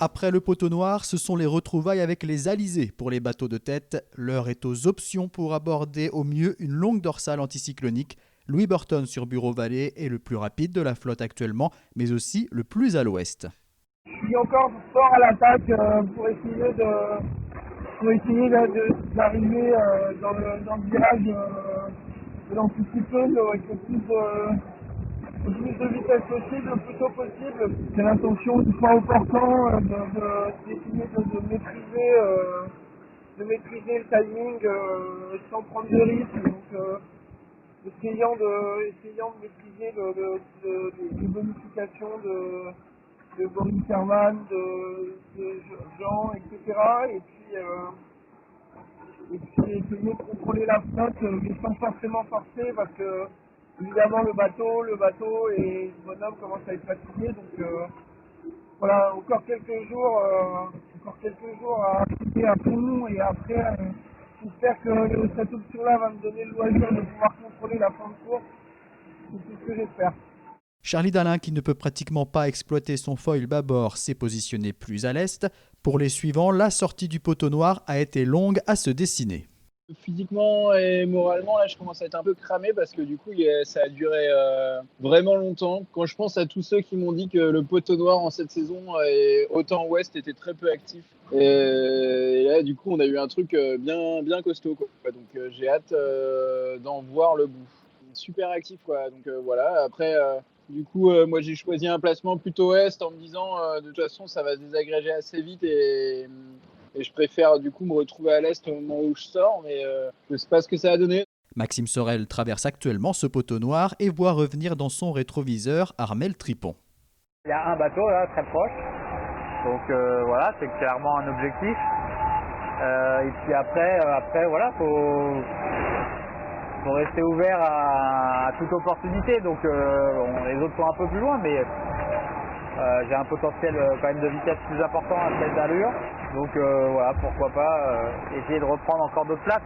Après le poteau noir, ce sont les retrouvailles avec les alizés pour les bateaux de tête. L'heure est aux options pour aborder au mieux une longue dorsale anticyclonique. Louis Burton sur Bureau-Vallée est le plus rapide de la flotte actuellement, mais aussi le plus à l'ouest. Je suis encore fort à l'attaque pour essayer d'arriver dans le virage de l'anticiper avec le plus de vitesse possible, le plus tôt possible. C'est l'intention, une fois au portant, d'essayer de maîtriser le timing sans prendre de risques. Donc, essayant de maîtriser les bonifications de Boris Herman, de Jean, etc. Et puis essayer de contrôler la flotte, mais sans forcément forcer, parce que évidemment le bateau et le bonhomme commencent à être fatigués. Donc voilà, encore quelques jours à appliquer à fond, et après j'espère que cette option-là va me donner le loisir de pouvoir contrôler la fin de course. C'est tout ce que j'espère. Charlie Dalin, qui ne peut pratiquement pas exploiter son foil bâbord, s'est positionné plus à l'est. Pour les suivants, la sortie du poteau noir a été longue à se dessiner. Physiquement et moralement, là, je commence à être un peu cramé parce que du coup, ça a duré vraiment longtemps. Quand je pense à tous ceux qui m'ont dit que le poteau noir en cette saison et autant ouest était très peu actif. Et là, du coup, on a eu un truc bien costaud, quoi. Donc, j'ai hâte d'en voir le bout. Super actif, quoi. Donc, voilà. Après, du coup, moi, j'ai choisi un placement plutôt est en me disant de toute façon, ça va se désagréger assez vite et je préfère du coup me retrouver à l'est au moment où je sors, mais je ne sais pas ce que ça a donné. Maxime Sorel traverse actuellement ce poteau noir et voit revenir dans son rétroviseur Armel Tripon. Il y a un bateau là, très proche, donc voilà, c'est clairement un objectif. Et puis après voilà, faut rester ouvert à toute opportunité. Donc les autres sont un peu plus loin, mais j'ai un potentiel quand même de vitesse plus important à cette allure. Donc voilà, pourquoi pas essayer de reprendre encore d'autres places.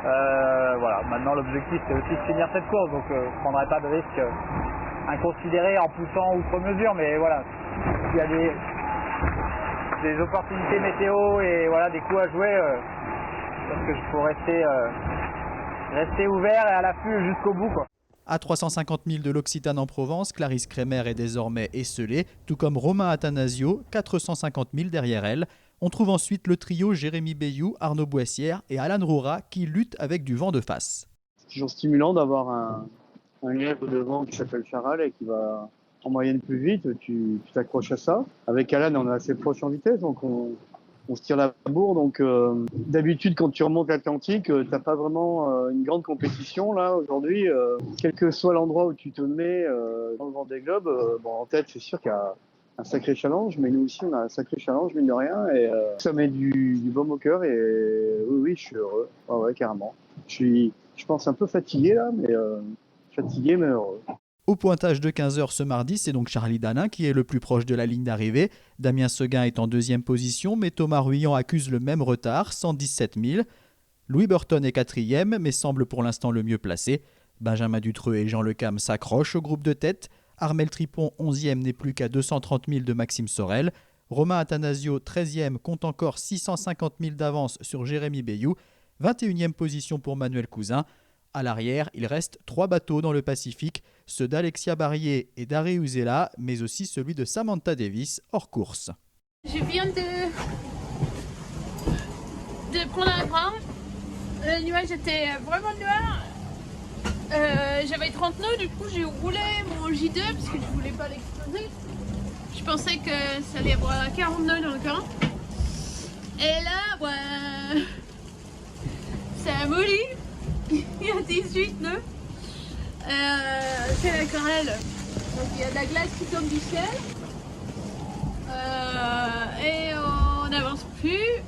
Voilà, maintenant l'objectif c'est aussi de finir cette course, donc je ne prendrai pas de risque inconsidéré en poussant outre mesure, mais voilà, s'il y a des opportunités météo et voilà, des coups à jouer, je pense que je faut rester ouvert et à l'affût jusqu'au bout, quoi. À 350 000 de l'Occitane en Provence, Clarisse Kremer est désormais esselée, tout comme Romain Attanasio, 450 000 derrière elle. On trouve ensuite le trio Jérémy Bayou, Arnaud Boissière et Alan Roura qui luttent avec du vent de face. C'est toujours stimulant d'avoir un lièvre devant qui s'appelle Charal et qui va en moyenne plus vite. Tu t'accroches à ça. Avec Alan, on est assez proche en vitesse, donc on se tire la bourre. Donc d'habitude, quand tu remontes l'Atlantique, t'as pas vraiment une grande compétition. Là, aujourd'hui, quel que soit l'endroit où tu te mets dans le Vendée Globe, en tête, c'est sûr qu'il y a un sacré challenge, mais nous aussi, on a un sacré challenge, mine de rien, et ça met du baume au cœur, et oui, je suis heureux. Ouais, carrément. Je pense un peu fatigué, là, mais fatigué, mais heureux. Au pointage de 15h ce mardi, c'est donc Charlie Dalin qui est le plus proche de la ligne d'arrivée. Damien Seguin est en deuxième position, mais Thomas Ruyant accuse le même retard, 117 000. Louis Burton est quatrième, mais semble pour l'instant le mieux placé. Benjamin Dutreux et Jean Lecam s'accrochent au groupe de tête. Armel Tripon, 11e, n'est plus qu'à 230 000 de Maxime Sorel. Romain Attanasio, 13e, compte encore 650 000 d'avance sur Jérémy Bayou. 21e position pour Manuel Cousin. À l'arrière, il reste 3 bateaux dans le Pacifique, ceux d'Alexia Barrier et d'Are Uzela, mais aussi celui de Samantha Davis, hors course. Je viens de prendre un brin. Le nuage était vraiment noir. J'avais 30 nœuds, du coup j'ai roulé mon J2 parce que je voulais pas l'exploser. Je pensais que ça allait avoir 40 nœuds dans le camp. Et là, ça a molli. Il y a 18 nœuds. C'est la querelle. Donc il y a de la glace qui tombe du ciel. Et on n'avance plus.